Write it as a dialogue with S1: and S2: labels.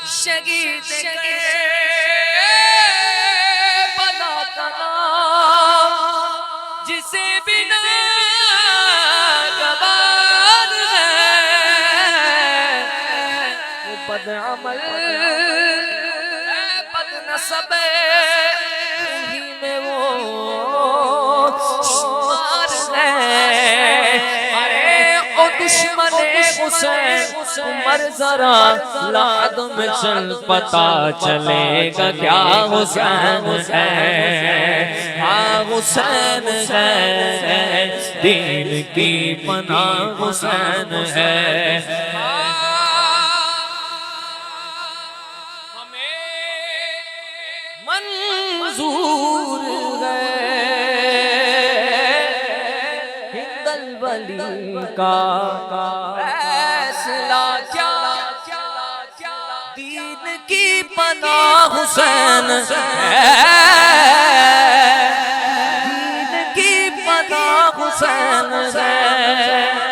S1: शहीद के बना तना जिसे बिना गवार है वो बदअमल बदनसब उन्हीं में वो शुमार है। अरे ओ दुश्मन हुसैन उमर जरा लाद में चल पता चलेगा क्या हुसैन है। हाँ हुसैन है दीन की पनाह हुसैन है। हमें मंजूर है हिंदल वली का फैसला क्या दीन की पनाह हुसैन है। दीन की पनाह हुसैन है।